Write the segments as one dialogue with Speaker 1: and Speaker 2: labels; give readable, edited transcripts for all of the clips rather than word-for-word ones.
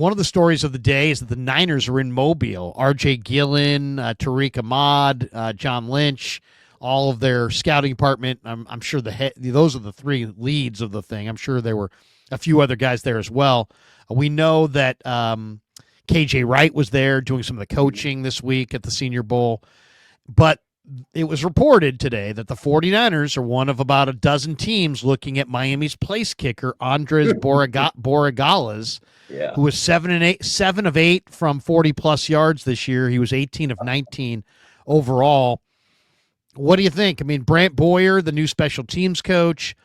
Speaker 1: One of the stories of the day is that the Niners are in Mobile. R.J. Gillen, Tariq Ahmad, John Lynch, all of their scouting department. I'm sure those are the three leads of the thing. I'm sure there were a few other guys there as well. We know that KJ Wright was there doing some of the coaching this week at the Senior Bowl. But it was reported today that the 49ers are one of about a dozen teams looking at Miami's place kicker, Andres Borregales, who was 7 of 8 from 40-plus yards this year. He was 18 of 19 overall. What do you think? I mean, Brant Boyer, the new special teams coach,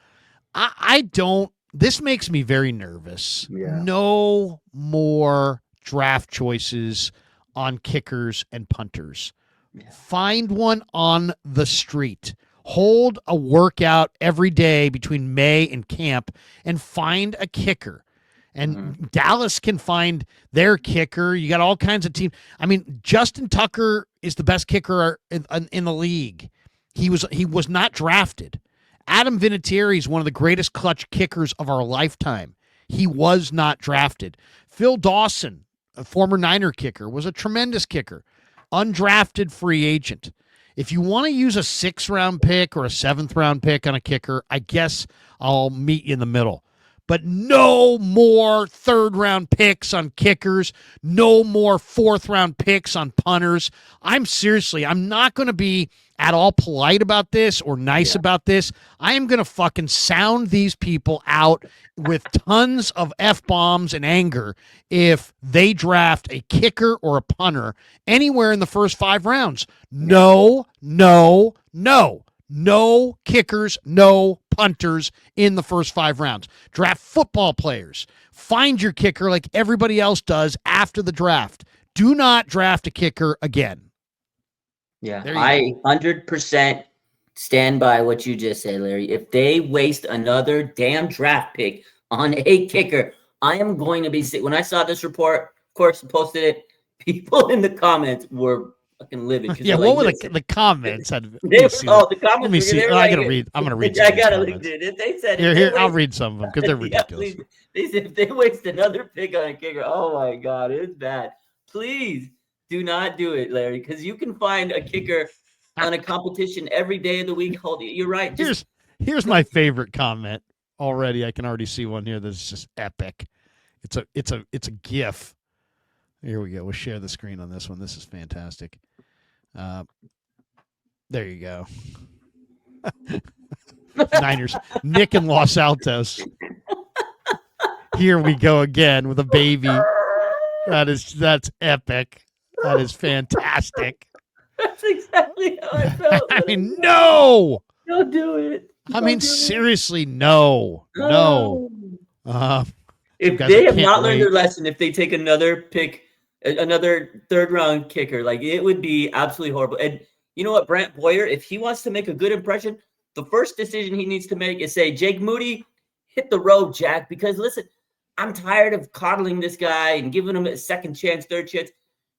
Speaker 1: this makes me very nervous.
Speaker 2: Yeah.
Speaker 1: No more draft choices on kickers and punters. Yeah. Find one on the street. Hold a workout every day between May and camp and find a kicker. And Dallas can find their kicker. You got all kinds of teams. I mean, Justin Tucker is the best kicker in the league. He was not drafted. Adam Vinatieri is one of the greatest clutch kickers of our lifetime. He was not drafted. Phil Dawson, a former Niner kicker, was a tremendous kicker. Undrafted free agent. If you want to use a 6th-round pick or a 7th-round pick on a kicker, I guess I'll meet you in the middle. But no more 3rd-round picks on kickers. No more 4th-round picks on punters. I'm not going to be at all polite about this or nice about this. I am going to fucking sound these people out with tons of F-bombs and anger if they draft a kicker or a punter anywhere in the first 5 rounds. No, no, no. No kickers, no punters in the first 5 rounds. Draft football players. Find your kicker like everybody else does after the draft. Do not draft a kicker again.
Speaker 3: Yeah, I 100% stand by what you just said, Larry. If they waste another damn draft pick on a kicker, I am going to be sick. When I saw this report, of course, posted it, people in the comments were fucking livid.
Speaker 1: Yeah, what were the comments?
Speaker 3: The comments.
Speaker 1: Let me see. I gotta read. I'm gonna read.
Speaker 3: I gotta read it. They said
Speaker 1: here. I'll read some of them because they're ridiculous.
Speaker 3: They said if they waste another pick on a kicker, oh my god, it's bad. Please do not do it, Larry, because you can find a kicker on a competition every day of the week. You're right.
Speaker 1: Here's my favorite comment already. I can already see one here that's just epic. It's a GIF. Here we go. We'll share the screen on this one. This is fantastic. There you go. Niners. Nick in Los Altos. Here we go again with a baby. That's epic. That is fantastic.
Speaker 3: That's exactly how I felt.
Speaker 1: I mean, no.
Speaker 3: Don't do it.
Speaker 1: Seriously, no. No.
Speaker 3: If they have not learned their lesson, if they take another pick, another 3rd-round kicker, like it would be absolutely horrible. And you know what, Brant Boyer, if he wants to make a good impression, the first decision he needs to make is say, Jake Moody, hit the road, Jack, because listen, I'm tired of coddling this guy and giving him a 2nd chance, 3rd chance.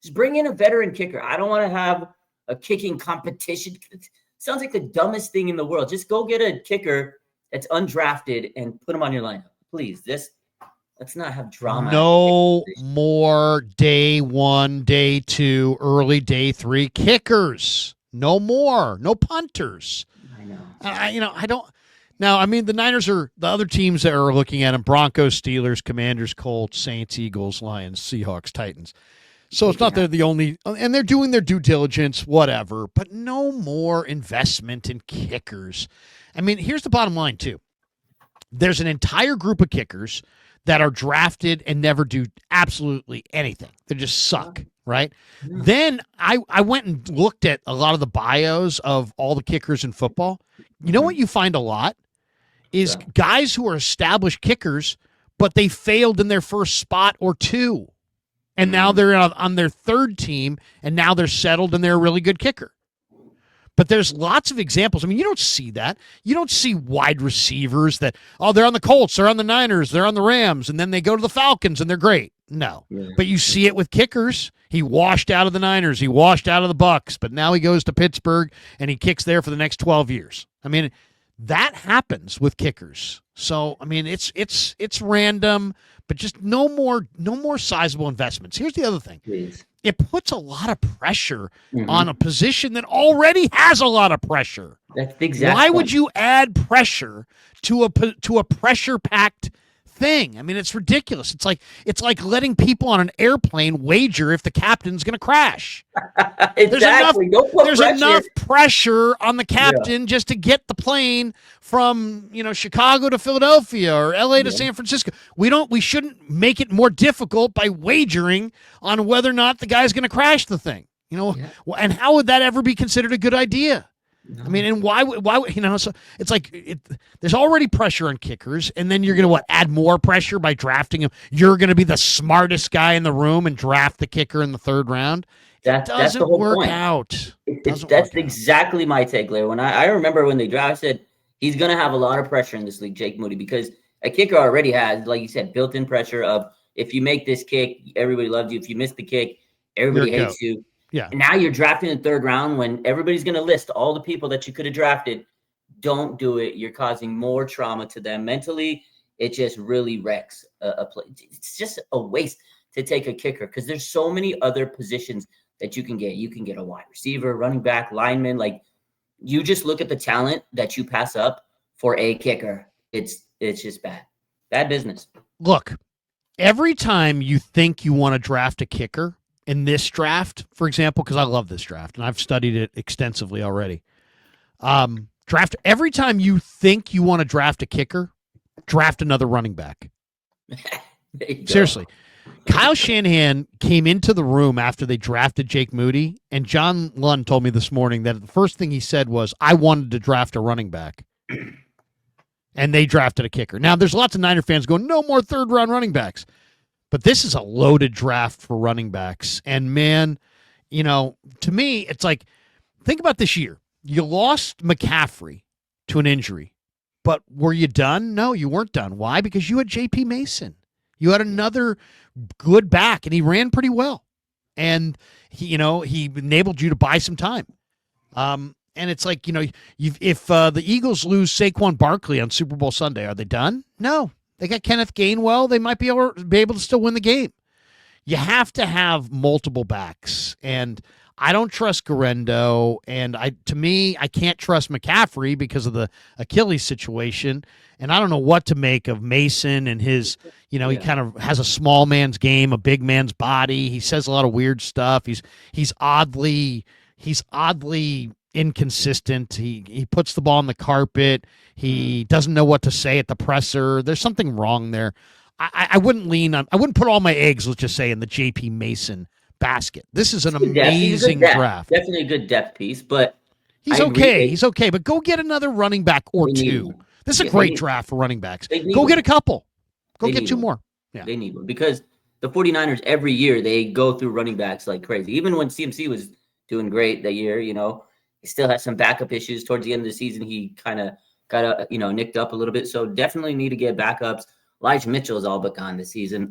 Speaker 3: Just bring in a veteran kicker. I don't want to have a kicking competition. It sounds like the dumbest thing in the world. Just go get a kicker that's undrafted and put him on your lineup. Please, let's not have drama.
Speaker 1: No more day 1, day 2, early day 3 kickers. No more. No punters.
Speaker 3: I know.
Speaker 1: I don't. Now, I mean, the Niners are the other teams that are looking at them: Broncos, Steelers, Commanders, Colts, Saints, Eagles, Lions, Seahawks, Titans. So it's not they're the only, and they're doing their due diligence, whatever, but no more investment in kickers. I mean, here's the bottom line, too. There's an entire group of kickers that are drafted and never do absolutely anything. They just suck, right? Yeah. Then I went and looked at a lot of the bios of all the kickers in football. You know what you find a lot is guys who are established kickers, but they failed in their first spot or 2. And now they're on their 3rd team, and now they're settled, and they're a really good kicker. But there's lots of examples. I mean, you don't see that. You don't see wide receivers that, they're on the Colts, they're on the Niners, they're on the Rams, and then they go to the Falcons, and they're great. No. Yeah. But you see it with kickers. He washed out of the Niners. He washed out of the Bucs, but now he goes to Pittsburgh, and he kicks there for the next 12 years. I mean, That happens with kickers. So I mean, it's random, but just no more sizable investments. Here's the other thing:
Speaker 3: Please.
Speaker 1: it puts a lot of pressure on a position that already has a lot of pressure.
Speaker 3: That's the exact
Speaker 1: Why
Speaker 3: point.
Speaker 1: would you add pressure to a pressure packed thing? I mean, it's ridiculous. It's like letting people on an airplane wager if the captain's going to crash.
Speaker 3: Exactly.
Speaker 1: There's enough pressure on the captain just to get the plane from Chicago to Philadelphia or LA to San Francisco. We shouldn't make it more difficult by wagering on whether or not the guy's going to crash the thing. And how would that ever be considered a good idea? No. I mean, and why so it's like there's already pressure on kickers, and then you're going to add more pressure by drafting him. You're going to be the smartest guy in the room and draft the kicker in the third round.
Speaker 3: That's the whole
Speaker 1: work
Speaker 3: point.
Speaker 1: Out.
Speaker 3: That's exactly my take, Larry. When I remember when they drafted, I said he's going to have a lot of pressure in this league, Jake Moody, because a kicker already has, like you said, built-in pressure of if you make this kick, everybody loves you. If you miss the kick, everybody hates you.
Speaker 1: Yeah.
Speaker 3: And now you're drafting in the third round when everybody's going to list all the people that you could have drafted. Don't do it. You're causing more trauma to them mentally. It just really wrecks a play. It's just a waste to take a kicker because there's so many other positions that you can get. You can get a wide receiver, running back, lineman. Like you just look at the talent that you pass up for a kicker. It's just bad business.
Speaker 1: Look, every time you think you want to draft a kicker in this draft, for example, because I love this draft and I've studied it extensively already. Every time you think you want to draft a kicker, draft another running back. Seriously. Kyle Shanahan came into the room after they drafted Jake Moody, and John Lund told me this morning that the first thing he said was, I wanted to draft a running back. And they drafted a kicker. Now, there's lots of Niner fans going, no more third-round running backs. But this is a loaded draft for running backs. And, man, to me, it's like, think about this year. You lost McCaffrey to an injury. But were you done? No, you weren't done. Why? Because you had J.P. Mason. You had another good back, and he ran pretty well. And, he enabled you to buy some time. And it's like, if the Eagles lose Saquon Barkley on Super Bowl Sunday, are they done? No. They got Kenneth Gainwell. They might be able to still win the game. You have to have multiple backs. And I don't trust Garendo. And I can't trust McCaffrey because of the Achilles situation. And I don't know what to make of Mason and his, he kind of has a small man's game, a big man's body. He says a lot of weird stuff. He's oddly inconsistent. He puts the ball on the carpet. He doesn't know what to say at the presser. There's something wrong there. I wouldn't put all my eggs, let's just say, in the JP Mason basket. This is an amazing draft.
Speaker 3: Definitely a good depth piece, but
Speaker 1: he's okay. He's okay, but go get another running back or two. This is a great draft for running backs. Go get a couple. Go get two more. Yeah.
Speaker 3: They need one because the 49ers every year they go through running backs like crazy. Even when CMC was doing great that year, he still had some backup issues towards the end of the season. He kind of got nicked up a little bit. So definitely need to get backups. Elijah Mitchell is all but gone this season.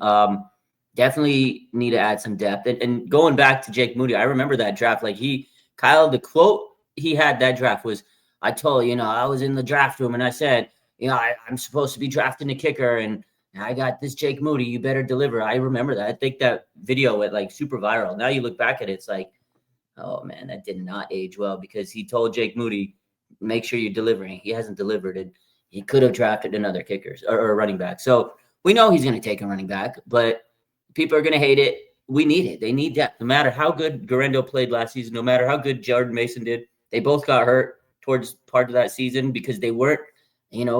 Speaker 3: Definitely need to add some depth. And going back to Jake Moody, I remember that draft. Like Kyle, the quote he had that draft was, I told I was in the draft room and I said, I'm supposed to be drafting a kicker and I got this Jake Moody. You better deliver. I remember that. I think that video went like super viral. Now you look back at it, it's like, oh man, that did not age well because he told Jake Moody, make sure you're delivering. He hasn't delivered it. He could have drafted another kicker or a running back. So we know he's going to take a running back, but people are going to hate it. We need it. They need depth. No matter how good Garendo played last season, no matter how good Jordan Mason did, they both got hurt towards part of that season because they weren't,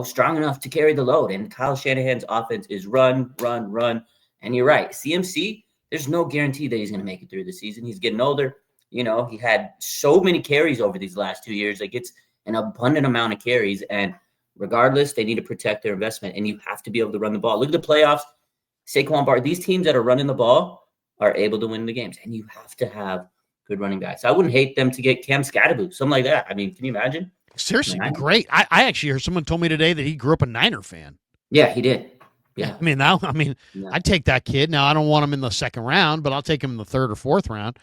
Speaker 3: strong enough to carry the load. And Kyle Shanahan's offense is run, run, run. And you're right. CMC, there's no guarantee that he's going to make it through the season. He's getting older. He had so many carries over these last 2 years. Like it's an abundant amount of carries. And regardless, they need to protect their investment. And you have to be able to run the ball. Look at the playoffs. Saquon Barkley, these teams that are running the ball are able to win the games. And you have to have good running backs. I wouldn't hate them to get Cam Scatterbo, something like that. I mean, can you imagine?
Speaker 1: Seriously, great. I actually heard someone told me today that he grew up a Niner fan.
Speaker 3: Yeah, he did. Yeah.
Speaker 1: I'd take that kid. Now, I don't want him in the second round, but I'll take him in the third or fourth round.